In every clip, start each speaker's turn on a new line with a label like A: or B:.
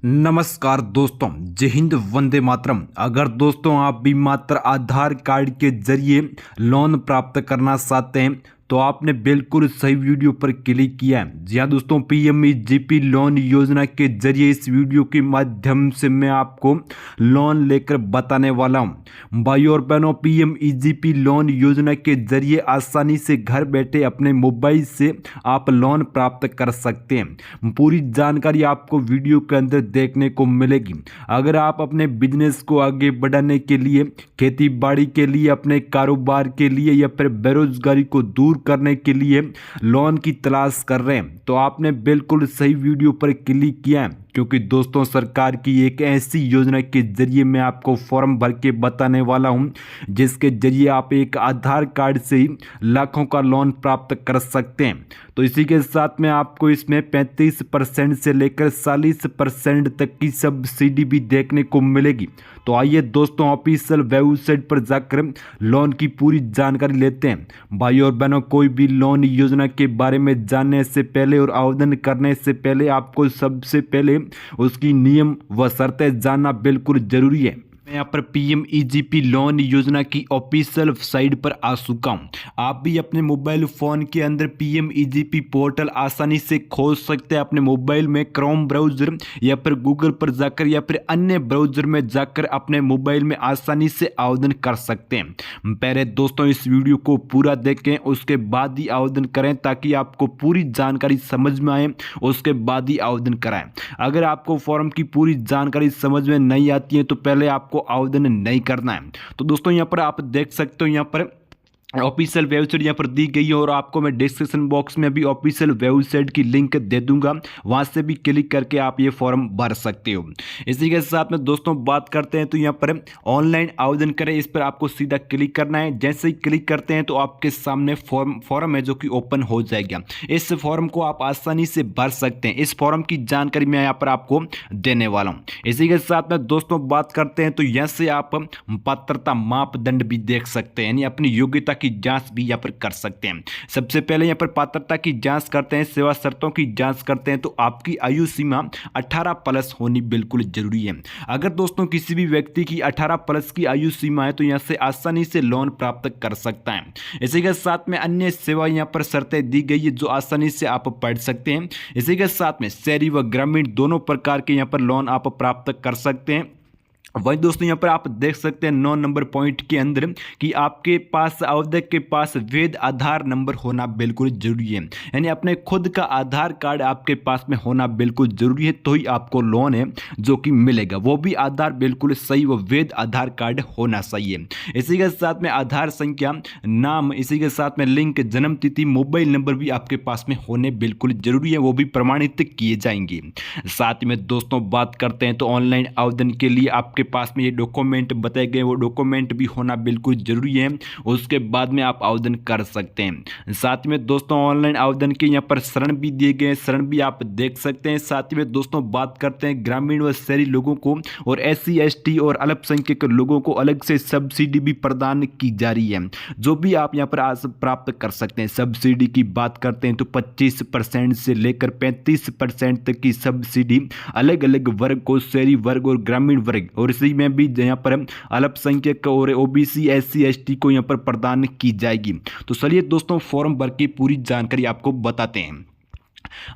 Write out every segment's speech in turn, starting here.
A: नमस्कार दोस्तों, जय हिंद, वंदे मातरम। अगर दोस्तों आप भी मात्र आधार कार्ड के जरिए लोन प्राप्त करना चाहते हैं तो आपने बिल्कुल सही वीडियो पर क्लिक किया है। जी हाँ दोस्तों, पीएमईजीपी लोन योजना के जरिए इस वीडियो के माध्यम से मैं आपको लोन लेकर बताने वाला हूँ। भाई और बहनों, पीएमईजीपी लोन योजना के जरिए आसानी से घर बैठे अपने मोबाइल से आप लोन प्राप्त कर सकते हैं। पूरी जानकारी आपको वीडियो के अंदर देखने को मिलेगी। अगर आप अपने बिजनेस को आगे बढ़ाने के लिए, खेती बाड़ी के लिए, अपने कारोबार के लिए या फिर बेरोजगारी को दूर करने के लिए लोन की तलाश कर रहे हैं तो आपने बिल्कुल सही वीडियो पर क्लिक किया है, क्योंकि दोस्तों सरकार की एक ऐसी योजना के जरिए मैं आपको फॉर्म भर के बताने वाला हूं जिसके जरिए आप एक आधार कार्ड से ही लाखों का लोन प्राप्त कर सकते हैं। तो इसी के साथ में आपको इसमें 35% से लेकर 40% तक की सब्सिडी भी देखने को मिलेगी। तो आइए दोस्तों, ऑफिशियल वेबसाइट पर जाकर लोन की पूरी जानकारी लेते हैं। भाई और बहनों, कोई भी लोन योजना के बारे में जानने से पहले और आवेदन करने से पहले आपको सबसे पहले उसकी नियम व शर्तें जानना बिल्कुल जरूरी है। मैं यहाँ पर पीएमईजीपी लोन योजना की ऑफिशियल साइट पर आ चुका हूँ। आप भी अपने मोबाइल फ़ोन के अंदर पीएमईजीपी पोर्टल आसानी से खोज सकते हैं। अपने मोबाइल में क्रोम ब्राउज़र या फिर गूगल पर जाकर या फिर अन्य ब्राउज़र में जाकर अपने मोबाइल में आसानी से आवेदन कर सकते हैं। पहले दोस्तों इस वीडियो को पूरा देखें, उसके बाद ही आवेदन करें ताकि आपको पूरी जानकारी समझ में आए, उसके बाद ही आवेदन कराएं। अगर आपको फॉर्म की पूरी जानकारी समझ में नहीं आती है तो पहले आपको आवेदन नहीं करना है। तो दोस्तों यहाँ पर आप देख सकते हो, यहाँ पर ऑफिशियल वेबसाइट यहाँ पर दी गई है और आपको मैं डिस्क्रिप्शन बॉक्स में भी ऑफिशियल वेबसाइट की लिंक दे दूंगा, वहां से भी क्लिक करके आप ये फॉर्म भर सकते हो। इसी के साथ में दोस्तों बात करते हैं तो यहाँ पर ऑनलाइन आवेदन करें, इस पर आपको सीधा क्लिक करना है। जैसे ही क्लिक करते हैं तो आपके सामने फॉर्म है जो कि ओपन हो जाएगा। इस फॉर्म को आप आसानी से भर सकते हैं। इस फॉर्म की जानकारी मैं यहाँ पर आपको देने वाला हूँ। इसी के साथ में दोस्तों बात करते हैं तो यहाँ से आप पात्रता मापदंड भी देख सकते हैं, यानी अपनी योग्यता की जांच भी यहाँ पर कर सकते हैं। सबसे पहले यहाँ पर पात्रता की जांच करते हैं, सेवा शर्तों की जांच करते हैं। तो आपकी आयु सीमा 18 प्लस होनी बिल्कुल जरूरी है। अगर दोस्तों किसी भी व्यक्ति की 18 प्लस की आयु सीमा है तो यहाँ से आसानी से लोन प्राप्त कर सकता है। इसी के साथ में अन्य सेवा यहाँ पर शर्तें दी गई है जो आसानी से आप पढ़ सकते हैं। इसी के साथ में शहरी व ग्रामीण दोनों प्रकार के यहाँ पर लोन आप प्राप्त कर सकते हैं। वही दोस्तों यहाँ पर आप देख सकते हैं 9 नंबर पॉइंट के अंदर कि आपके पास, आवेदक के पास वैध आधार नंबर होना बिल्कुल जरूरी है, यानी अपने खुद का आधार कार्ड आपके पास में होना बिल्कुल जरूरी है, तो ही आपको लोन है जो कि मिलेगा। वो भी आधार बिल्कुल सही व वैध आधार कार्ड होना चाहिए। इसी के साथ में आधार संख्या, नाम, इसी के साथ में लिंक, जन्म तिथि, मोबाइल नंबर भी आपके पास में होने बिल्कुल जरूरी है, वो भी प्रमाणित किए जाएंगे। साथ में दोस्तों बात करते हैं तो ऑनलाइन आवेदन के लिए आपके पास में ये डॉक्यूमेंट बताए गए, वो डॉक्यूमेंट भी होना बिल्कुल जरूरी है, उसके बाद में आप आवेदन कर सकते हैं। साथ में दोस्तों ऑनलाइन आवेदन के यहाँ पर शरण भी दिए गए हैं, शरण भी आप देख सकते हैं। साथ में दोस्तों बात करते हैं ग्रामीण व शहरी लोगों को और SC ST और अल्पसंख्यक लोगों को अलग से सब्सिडी भी प्रदान की जा रही है, जो भी आप यहाँ पर आज प्राप्त कर सकते हैं। सब्सिडी की बात करते हैं तो 25% से लेकर 35% तक की सब्सिडी अलग अलग वर्ग को, शहरी वर्ग और ग्रामीण वर्ग, और इसी में भी यहाँ पर अल्पसंख्यक और OBC SC ST को यहाँ पर प्रदान की जाएगी। तो चलिए दोस्तों फॉर्म भर के पूरी जानकारी आपको बताते हैं।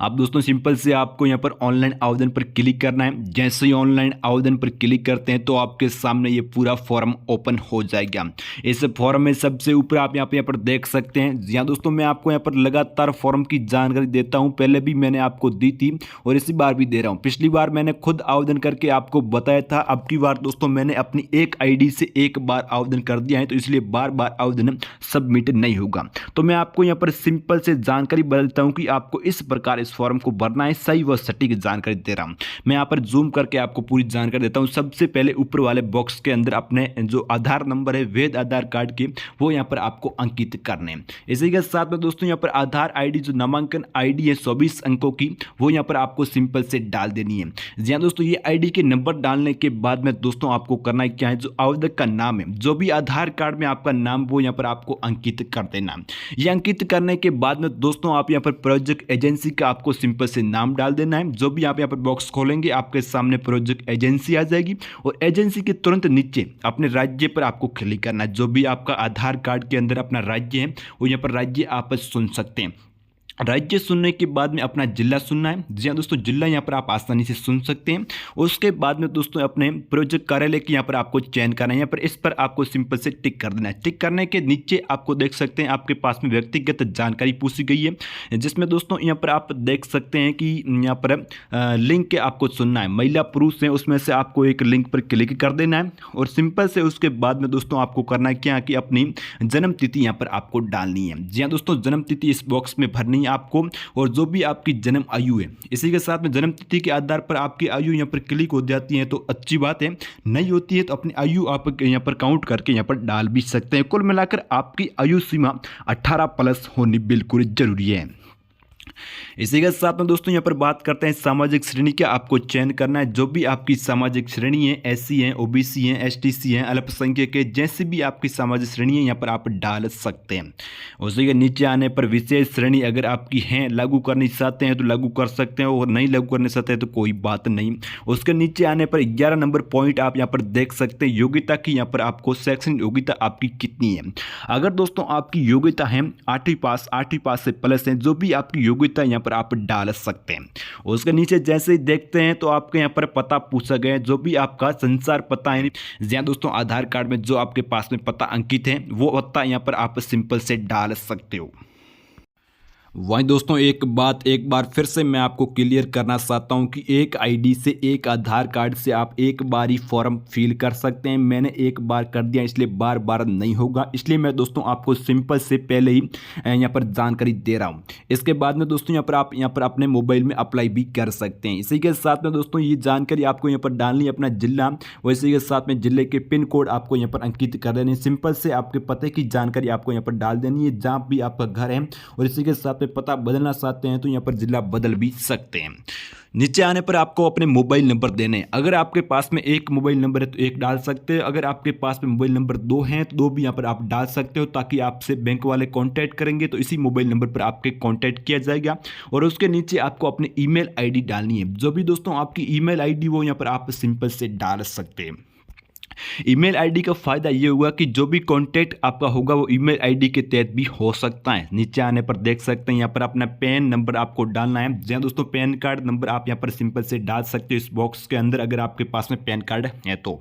A: आप दोस्तों सिंपल से आपको यहाँ पर ऑनलाइन आवेदन पर क्लिक करना है। जैसे ही ऑनलाइन आवेदन पर क्लिक करते हैं तो आपके सामने ये पूरा फॉर्म ओपन हो जाएगा। इस फॉर्म में सबसे ऊपर आप यहाँ पर देख सकते हैं। जी हाँ दोस्तों, मैं आपको यहाँ पर लगातार फॉर्म की जानकारी देता हूँ, पहले भी मैंने आपको दी थी और इसी बार भी दे रहा हूँ। पिछली बार मैंने खुद आवेदन करके आपको बताया था, अब की बार दोस्तों मैंने अपनी एक ID से एक बार आवेदन कर दिया है, तो इसलिए बार बार आवेदन सबमिट नहीं होगा। तो मैं आपको यहाँ पर सिंपल से जानकारी बदलता हूँ कि आपको इस प्रकार इस फॉर्म को भरना है। सही व सटीक जानकारी दे रहा हूं। मैं यहां पर जूम करके आपको पूरी जानकारी देता हूं। सबसे पहले ऊपर वाले बॉक्स के अंदर अपने जो आधार नंबर है वैध आधार कार्ड के, वो यहां पर आपको अंकित करने हैं। इसी के साथ में दोस्तों यहां पर आधार ID जो नामांकन ID है 24 अंकों की, वो यहां पर आपको सिंपल से डाल देनी है। जी हां दोस्तों, ये ID के नंबर डालने के बाद में दोस्तों आपको करना है क्या है, जो आवेदक का नाम है, जो भी आधार कार्ड में आपका नाम, वो यहां पर आपको अंकित कर देना। ये अंकित करने के बाद में दोस्तों आप यहां पर प्रोजेक्ट एजेंसी का आपको सिंपल से नाम डाल देना है। जो भी आप यहाँ पर बॉक्स खोलेंगे आपके सामने प्रोजेक्ट एजेंसी आ जाएगी और एजेंसी के तुरंत नीचे अपने राज्य पर आपको क्लिक करना है। जो भी आपका आधार कार्ड के अंदर अपना राज्य है वो यहाँ पर राज्य आप सुन सकते हैं। राज्य सुनने के बाद में अपना जिला सुनना है। जी हाँ दोस्तों, जिला यहाँ पर आप आसानी से सुन सकते हैं। उसके बाद में दोस्तों अपने प्रोजेक्ट कार्यालय की यहाँ पर आपको चयन करना है। यहाँ पर इस पर आपको सिंपल से टिक कर देना है। टिक करने के नीचे आपको देख सकते हैं आपके पास में व्यक्तिगत जानकारी पूछी गई है, जिसमें दोस्तों यहाँ पर आप देख सकते हैं कि यहाँ पर लिंक आपको सुनना है। महिला पुरुष हैं उसमें से आपको एक लिंक पर क्लिक कर देना है और सिंपल से उसके बाद में दोस्तों आपको करना है क्या कि अपनी जन्म तिथि यहाँ पर आपको डालनी है। जी हाँ दोस्तों, जन्म तिथि इस बॉक्स में भरनी है आपको और जो भी आपकी जन्म आयु है इसी के साथ में जन्म तिथि के आधार पर आपकी आयु यहाँ पर क्लिक हो जाती है तो अच्छी बात है, नहीं होती है तो अपनी आयु आप यहाँ पर काउंट करके यहाँ पर डाल भी सकते हैं। कुल मिलाकर आपकी आयु सीमा 18 प्लस होनी बिल्कुल जरूरी है। इसी के साथ में दोस्तों यहाँ पर बात करते हैं सामाजिक श्रेणी का आपको चयन करना है। जो भी आपकी सामाजिक श्रेणी है, एससी हैं, ओबीसी हैं, एसटीसी हैं, अल्पसंख्यक है, जैसे भी आपकी सामाजिक श्रेणी है यहाँ पर आप डाल सकते हैं। उसी के नीचे आने पर विशेष श्रेणी अगर आपकी हैं लागू करनी चाहते हैं तो लागू कर सकते हैं और नहीं लागू करना चाहते हैं तो कोई बात नहीं। उसके नीचे आने पर 11 नंबर पॉइंट आप यहाँ पर देख सकते हैं योग्यता की। यहाँ पर आपको शैक्षणिक योग्यता आपकी कितनी है। अगर दोस्तों आपकी योग्यता है 8वीं पास से प्लस है, जो भी आपकी योग्यता यहाँ पर आप डाल सकते हैं। उसके नीचे जैसे ही देखते हैं तो आपके यहाँ पर पता पूछा गया है। जो भी आपका संसार पता है, जी दोस्तों, आधार कार्ड में जो आपके पास में पता अंकित है वो पता यहाँ पर आप सिंपल से डाल सकते हो। वहीं दोस्तों एक बार फिर से मैं आपको क्लियर करना चाहता हूं कि एक आईडी से एक आधार कार्ड से आप एक बार ही फॉर्म फिल कर सकते हैं। मैंने एक बार कर दिया इसलिए बार बार नहीं होगा, इसलिए मैं दोस्तों आपको सिंपल से पहले ही यहाँ पर जानकारी दे रहा हूँ। इसके बाद में दोस्तों यहाँ पर अपने मोबाइल में अप्लाई भी कर सकते हैं। इसी के साथ में दोस्तों ये जानकारी आपको यहाँ पर डालनी है, अपना जिला और इसी के साथ में जिले के पिन कोड आपको यहाँ पर अंकित कर देने। सिंपल से आपके पते की जानकारी आपको यहाँ पर डाल देनी है जहाँ भी आपका घर है और इसी के साथ में पता बदलना चाहते हैं तो यहाँ पर जिला बदल भी सकते हैं। नीचे आने पर आपको अपने मोबाइल नंबर देने। अगर आपके पास में एक मोबाइल नंबर है तो एक डाल सकते हैं, अगर आपके पास में मोबाइल नंबर 2 हैं तो 2 भी यहाँ पर आप डाल सकते हो, ताकि आपसे बैंक वाले कांटेक्ट करेंगे तो इसी मोबाइल नंबर पर आपके कांटेक्ट किया जाएगा। और उसके नीचे आपको अपनी ईमेल आईडी डालनी है। जो भी दोस्तों आपकी ईमेल आईडी वो यहाँ पर आप सिंपल से डाल सकते हैं। ईमेल आईडी का फायदा ये होगा कि जो भी कांटेक्ट आपका होगा वो ईमेल आईडी के तहत भी हो सकता है। नीचे आने पर देख सकते हैं यहाँ पर अपना पैन नंबर आपको डालना है। जी दोस्तों, पैन कार्ड नंबर आप यहाँ पर सिंपल से डाल सकते हो इस बॉक्स के अंदर अगर आपके पास में पैन कार्ड है तो।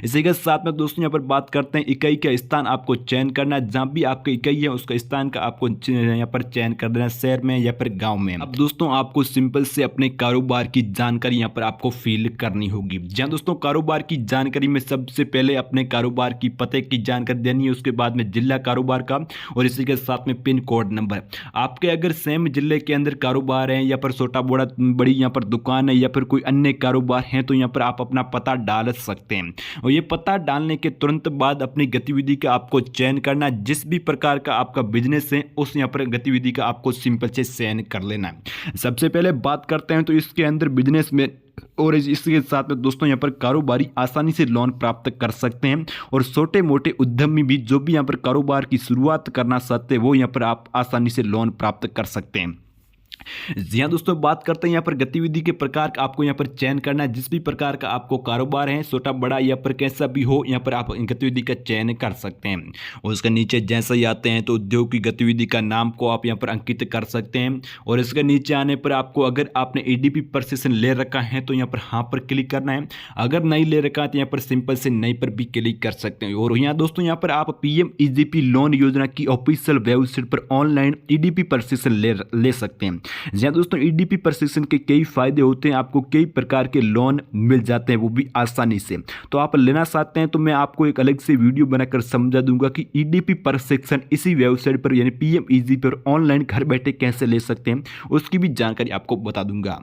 A: इसी के साथ में दोस्तों यहाँ पर बात करते हैं इकाई का स्थान आपको चयन करना है। जहाँ भी आपका इकाई है उसका स्थान का आपको यहाँ पर चयन कर देना, शहर में या फिर गाँव में। अब दोस्तों आपको सिंपल से अपने कारोबार की जानकारी यहाँ पर आपको फिल करनी होगी। जहाँ दोस्तों कारोबार की जानकारी में सबसे पहले अपने कारोबार की पते की जानकारी देनी है, उसके बाद में जिला कारोबार का और इसी के साथ में पिन कोड नंबर। आपके अगर सेम जिले के अंदर कारोबार है या फिर छोटा बड़ी यहाँ पर दुकान है या फिर कोई अन्य कारोबार है तो यहाँ पर आप अपना पता डाल सकते हैं। और ये पता डालने के तुरंत बाद अपनी गतिविधि का आपको चयन करना है। जिस भी प्रकार का आपका बिजनेस है उस यहाँ पर गतिविधि का आपको सिंपल से चयन कर लेना है। सबसे पहले बात करते हैं तो इसके अंदर बिजनेस में और इसके साथ में दोस्तों यहाँ पर कारोबारी आसानी से लोन प्राप्त कर सकते हैं और छोटे मोटे उद्यमी भी जो भी यहाँ पर कारोबार की शुरुआत करना चाहते हैं वो यहाँ पर आप आसानी से लोन प्राप्त कर सकते हैं। जी हाँ दोस्तों, बात करते हैं यहाँ पर गतिविधि के प्रकार का आपको यहाँ पर चयन करना है। जिस भी प्रकार का आपको कारोबार है, छोटा बड़ा या पर कैसा भी हो, यहाँ पर आप गतिविधि का चयन कर सकते हैं। और उसके नीचे जैसे ही आते हैं तो उद्योग की गतिविधि का नाम को आप यहाँ पर अंकित कर सकते हैं। और इसके नीचे आने पर आपको अगर आपने EDP प्रशिक्षण ले रखा है तो यहाँ पर हाँ पर क्लिक करना है, अगर नहीं ले रखा है तो यहाँ पर सिंपल से नहीं पर भी क्लिक कर सकते हैं। और यहाँ दोस्तों यहाँ पर आप PMEGP लोन योजना की ऑफिशियल वेबसाइट पर ऑनलाइन EDP प्रशिक्षण ले सकते हैं। जी दोस्तों, EDP प्रशिक्षण के कई फायदे होते हैं, आपको कई प्रकार के लोन मिल जाते हैं वो भी आसानी से। तो आप लेना चाहते हैं तो मैं आपको एक अलग से वीडियो बनाकर समझा दूंगा कि EDP प्रशिक्षण इसी वेबसाइट पर यानी PMEGP पर ऑनलाइन घर बैठे कैसे ले सकते हैं, उसकी भी जानकारी आपको बता दूंगा।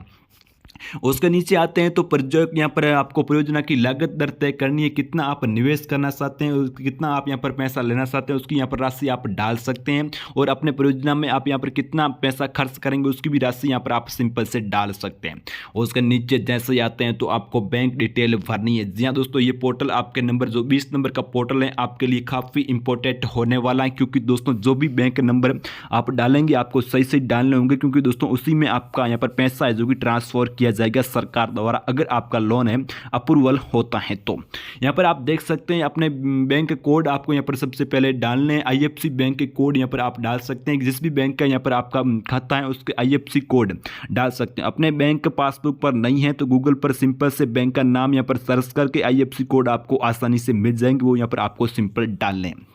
A: उसके नीचे आते हैं तो यहाँ पर आपको परियोजना की लागत दर तय करनी है, कितना आप निवेश करना चाहते हैं, कितना आप यहाँ पर पैसा लेना चाहते हैं, उसकी यहाँ पर राशि आप डाल सकते हैं। और अपने परियोजना में आप यहाँ पर कितना पैसा खर्च करेंगे उसकी भी राशि यहाँ पर आप सिंपल से डाल सकते हैं। उसके नीचे जैसे ही आते हैं तो आपको बैंक डिटेल भरनी है। जी हाँ दोस्तों, ये पोर्टल आपके नंबर जो 20 नंबर का पोर्टल है आपके लिए काफ़ी इंपॉर्टेंट होने वाला है, क्योंकि दोस्तों जो भी बैंक नंबर आप डालेंगे आपको सही सही डालने होंगे, क्योंकि दोस्तों उसी में आपका यहाँ पर पैसा है जो कि ट्रांसफर किया जाएगा सरकार द्वारा, अगर आपका लोन है अप्रूवल होता है तो। यहाँ पर आप देख सकते हैं अपने बैंक कोड आपको यहाँ पर सबसे पहले डालने हैं। IFC बैंक के कोड यहाँ पर आप डाल सकते हैं, जिस भी बैंक का यहाँ पर आपका खाता है उसके IFC कोड डाल सकते हैं। अपने बैंक पासबुक पर नहीं है तो गूगल पर सिंपल से बैंक का नाम यहाँ पर सर्च करके IFC कोड आपको आसानी से मिल जाएंगे, वो यहाँ पर आपको सिंपल डालने हैं।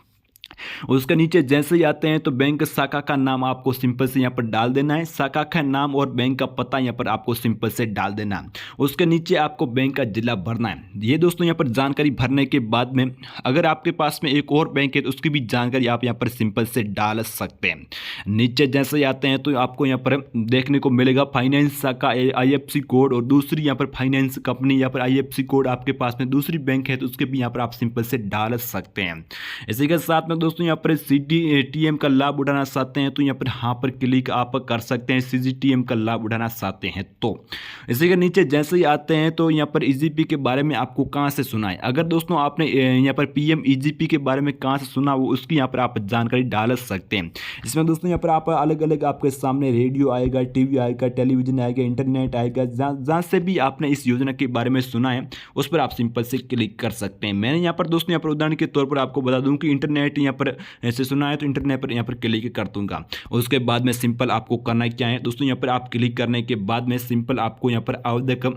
A: उसके नीचे जैसे ही आते हैं तो बैंक शाखा का नाम आपको सिंपल से यहाँ पर डाल देना है, शाखा का नाम और बैंक का पता यहाँ पर आपको सिंपल से डाल देना है। उसके नीचे आपको बैंक का जिला भरना है। ये दोस्तों यहाँ पर जानकारी भरने के बाद में अगर आपके पास में एक और बैंक है तो उसकी भी जानकारी आप यहाँ पर सिंपल से डाल सकते हैं। नीचे जैसे ही आते हैं तो आपको यहाँ पर देखने को मिलेगा फाइनेंस शाखा IFC कोड, और दूसरी यहाँ पर फाइनेंस कंपनी यहाँ पर IFC कोड आपके पास में दूसरी बैंक है तो उसके भी यहाँ पर आप सिंपल से डाल सकते हैं। इसी के साथ में दोस्तों यहाँ पर CGTM का लाभ उठाना चाहते हैं तो यहाँ पर हाँ पर क्लिक आप कर सकते हैं, CGTM का लाभ उठाना चाहते हैं तो। इसी के नीचे जैसे ही आते हैं तो यहाँ पर EGP के बारे में आपको कहाँ से सुना है। अगर दोस्तों आपने यहाँ पर PM EGP के बारे में कहाँ से सुना वो उसकी यहाँ पर आप जानकारी डाल सकते हैं। इसमें दोस्तों यहाँ पर आप अलग अलग आपके सामने रेडियो आएगा, TV आएगा, टेलीविजन आएगा, इंटरनेट आएगा, जहाँ से भी आपने इस योजना के बारे में सुना है उस पर आप सिंपल से क्लिक कर सकते हैं। मैंने यहाँ पर दोस्तों यहाँ पर उदाहरण के तौर पर आपको बता दूँ कि इंटरनेट यहाँ पर ऐसे सुना है तो इंटरनेट पर यहाँ पर क्लिक कर दूंगा। उसके बाद में सिंपल आपको करना क्या है दोस्तों, यहाँ पर आप क्लिक करने के बाद में सिंपल आपको यहाँ पर आवेदक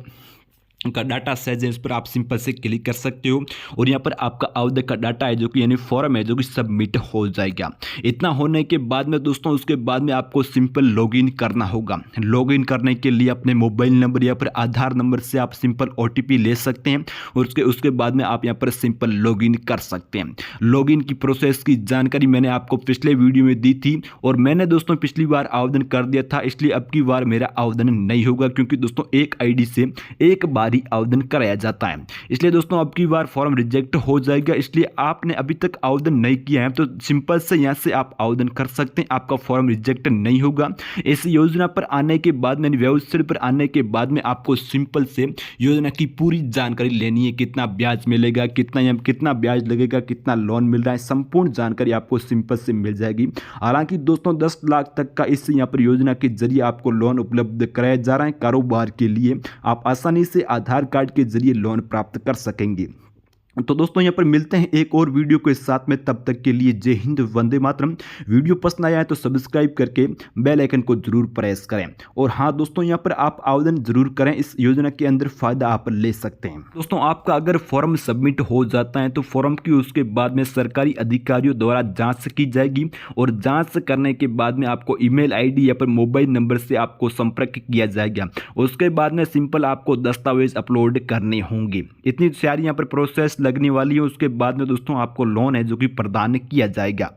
A: का डाटा सेज है, इस पर आप सिंपल से क्लिक कर सकते हो और यहाँ पर आपका आवेदक का डाटा है जो कि यानी फॉर्म है जो कि सबमिट हो जाएगा। इतना होने के बाद में दोस्तों उसके बाद में आपको सिंपल लॉगिन करना होगा। लॉगिन करने के लिए अपने मोबाइल नंबर या फिर आधार नंबर से आप सिंपल OTP ले सकते हैं और उसके बाद में आप यहाँ पर सिंपल लॉगिन कर सकते हैं। लॉगिन की प्रोसेस की जानकारी मैंने आपको पिछले वीडियो में दी थी और मैंने दोस्तों पिछली बार आवेदन कर दिया था, इसलिए अब की बार मेरा आवेदन नहीं होगा, क्योंकि दोस्तों एक ID से एक बार ही आवेदन कराया जाता है। इसलिए दोस्तों अब की बार फॉर्म रिजेक्ट हो जाएगा, इसलिए आपने अभी तक आवेदन नहीं किया है तो सिंपल से यहां से आप आवेदन कर सकते हैं, आपका फॉर्म रिजेक्ट नहीं होगा। इस योजना पर आने के बाद में वेबसाइट पर आने के बाद में आपको सिंपल से योजना की पूरी जानकारी लेनी है, कितना ब्याज मिलेगा, कितना ब्याज लगेगा, कितना लोन मिल रहा है, संपूर्ण जानकारी आपको सिंपल से मिल जाएगी। हालांकि दोस्तों 10 लाख तक का इस यहाँ पर योजना के जरिए आपको लोन उपलब्ध कराया जा रहा है। कारोबार के लिए आप आसानी से आधार कार्ड के जरिए लोन प्राप्त कर सकेंगे। तो दोस्तों यहाँ पर मिलते हैं एक और वीडियो के साथ में, तब तक के लिए जय हिंद, वंदे मातरम। वीडियो पसंद आया है तो सब्सक्राइब करके बेल आइकन को जरूर प्रेस करें। और हाँ दोस्तों यहाँ पर आप आवेदन जरूर करें, इस योजना के अंदर फायदा आप ले सकते हैं। दोस्तों आपका अगर फॉर्म सबमिट हो जाता है तो फॉर्म की उसके बाद में सरकारी अधिकारियों द्वारा जाँच की जाएगी और जाँच करने के बाद में आपको email ID या फिर मोबाइल नंबर से आपको संपर्क किया जाएगा। उसके बाद में सिंपल आपको दस्तावेज अपलोड करने होंगे। इतनी सारी यहाँ पर प्रोसेस लगने वाली है। उसके बाद में दोस्तों आपको लोन है जो कि प्रदान किया जाएगा।